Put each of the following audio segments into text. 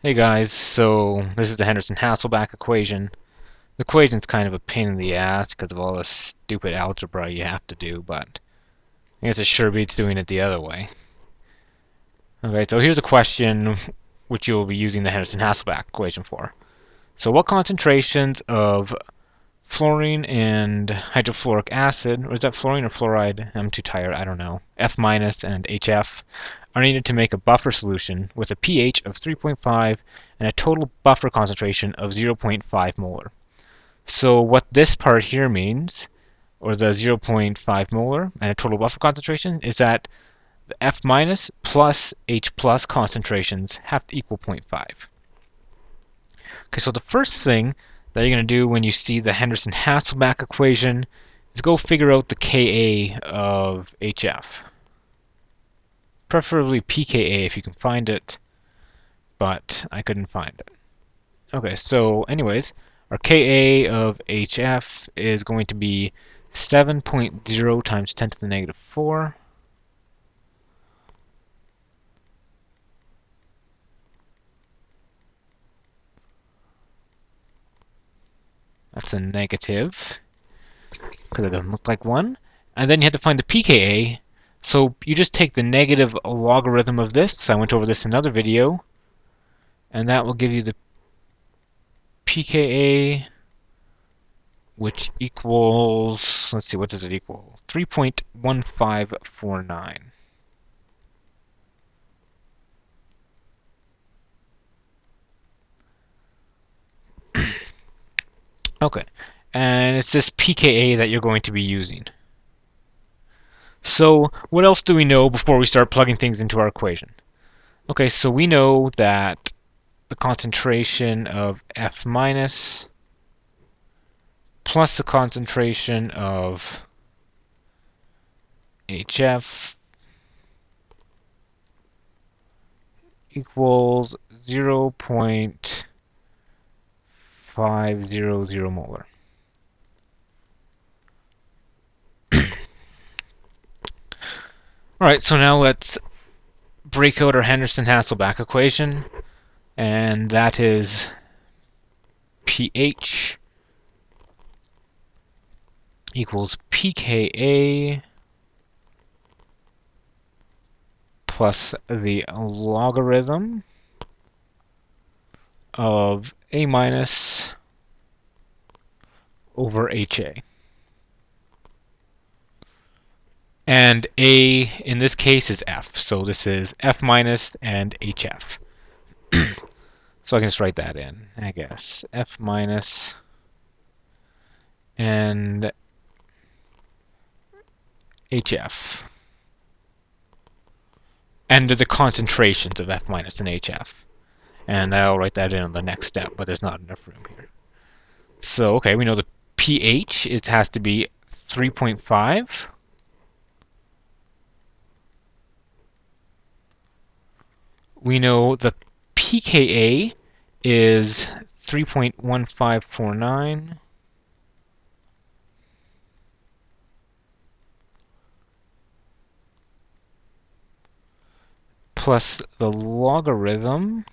Hey guys, so this is the Henderson Hasselbalch equation. The equation's kind of a pain in the ass because of all the stupid algebra you have to do, but I guess it sure beats doing it the other way. Okay, so here's a question which you'll be using the Henderson Hasselbalch equation for. So what concentrations of fluorine and hydrofluoric acid, or is that fluorine or fluoride? I'm too tired, I don't know. F minus and HF are needed to make a buffer solution with a pH of 3.5 and a total buffer concentration of 0.5 molar. So what this part here means, or the 0.5 molar and a total buffer concentration, is that the F minus plus H plus concentrations have to equal 0.5. Okay, so the first thing that you're going to do when you see the Henderson-Hasselbalch equation is go figure out the Ka of HF. Preferably pKa if you can find it, but I couldn't find it. Okay, so anyways, our Ka of HF is going to be 7.0 times 10 to the negative 4. That's a negative, because it doesn't look like 1. And then you have to find the pKa. So you just take the negative logarithm of this. So I went over this in another video. And that will give you the pKa, which equals, let's see, what does it equal? 3.1549. Okay, and it's this pKa that you're going to be using. So what else do we know before we start plugging things into our equation? Okay, so we know that the concentration of F minus plus the concentration of HF equals 0.500 molar. Alright, so now let's break out our Henderson-Hasselbalch equation, and that is pH equals pKa plus the logarithm of A minus over HA. And A in this case is F, so this is F minus and HF. So I can just write that in, I guess. F minus and HF. And the concentrations of F minus and HF. And I'll write that in on the next step, but there's not enough room here. So, okay, we know the pH, it has to be 3.5. We know the pKa is 3.1549. Plus the logarithm.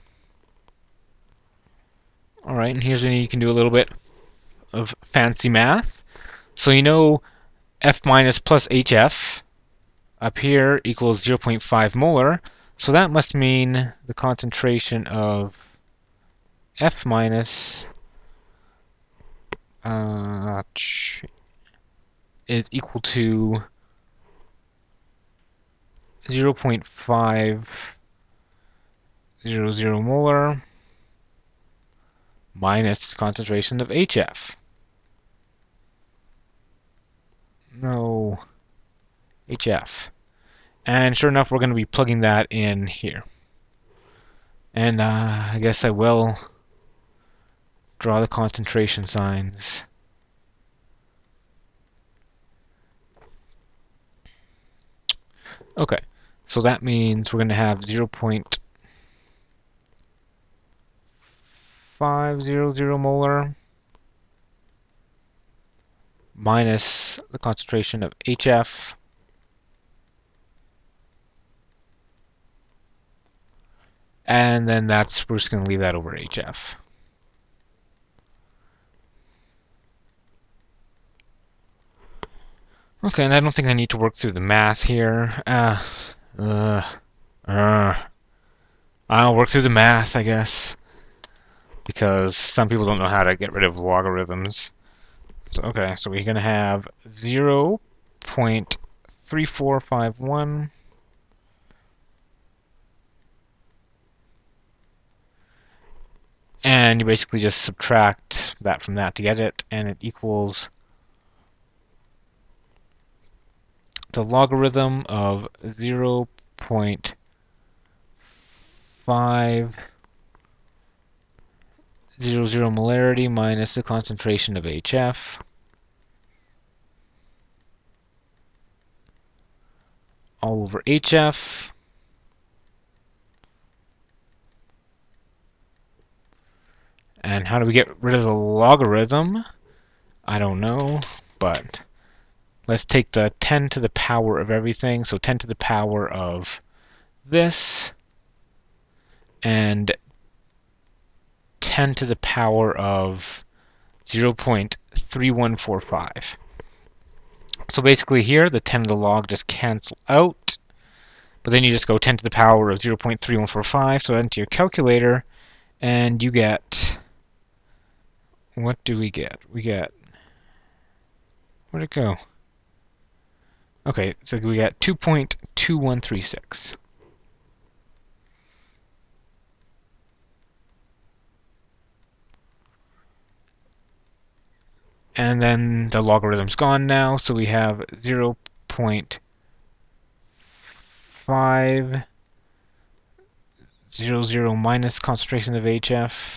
Alright, and here's when you can do a little bit of fancy math. So you know F minus plus HF up here equals 0.5 molar. So that must mean the concentration of F minus is equal to 0.500 molar minus the concentration of HF. No, HF. And sure enough, we're going to be plugging that in here. And I guess I will draw the concentration signs. Okay, so that means we're going to have 0.500 molar minus the concentration of HF And then we're just going to leave that over HF. Okay, and I don't think I need to work through the math here. I'll work through the math, I guess, because some people don't know how to get rid of logarithms. So, okay, so we're going to have 0.3451 and you basically just subtract that from that to get it, and it equals the logarithm of 0.500 molarity minus the concentration of HF all over HF and how do we get rid of the logarithm? I don't know, but let's take the 10 to the power of everything, so 10 to the power of this and 10 to the power of 0.3145. So basically here, the 10 to the log just cancel out, but then you just go 10 to the power of 0.3145, so into your calculator, and you get, what do we get? We get, where'd it go? Okay, so we got 2.2136. And then the logarithm's gone now, so we have 0.500 minus concentration of HF.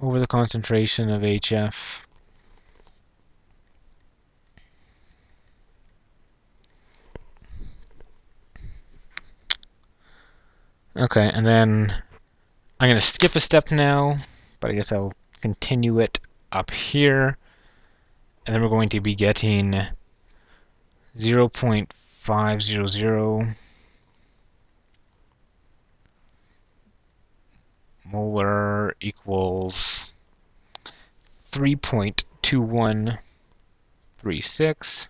Over the concentration of HF. Okay, and then I'm going to skip a step now, but I guess I'll continue it up here. And then we're going to be getting 0.500 molar equals 3.2136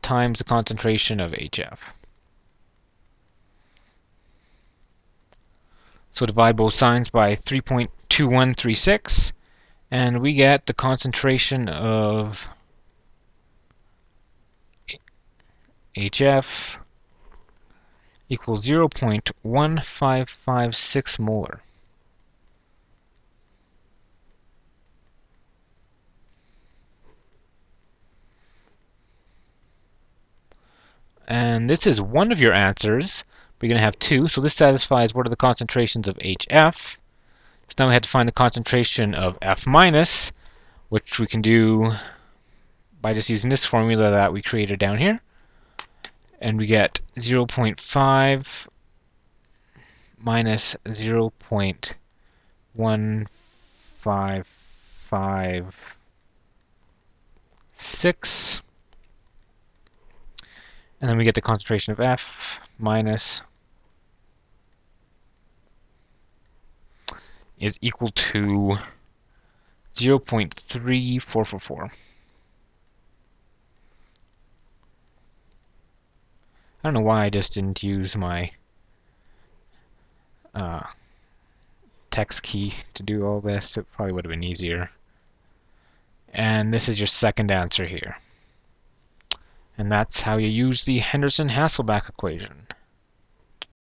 times the concentration of HF. So divide both signs by 3.2136 and we get the concentration of HF equals 0.1556 molar. And this is one of your answers. We're going to have two, so this satisfies what are the concentrations of HF. So now we have to find the concentration of F minus, which we can do by just using this formula that we created down here. And we get 0.5 minus 0.1556. And then we get the concentration of F minus is equal to 0.3444. I don't know why I just didn't use my text key to do all this. It probably would have been easier. And this is your second answer here. And that's how you use the Henderson Hasselbalch equation.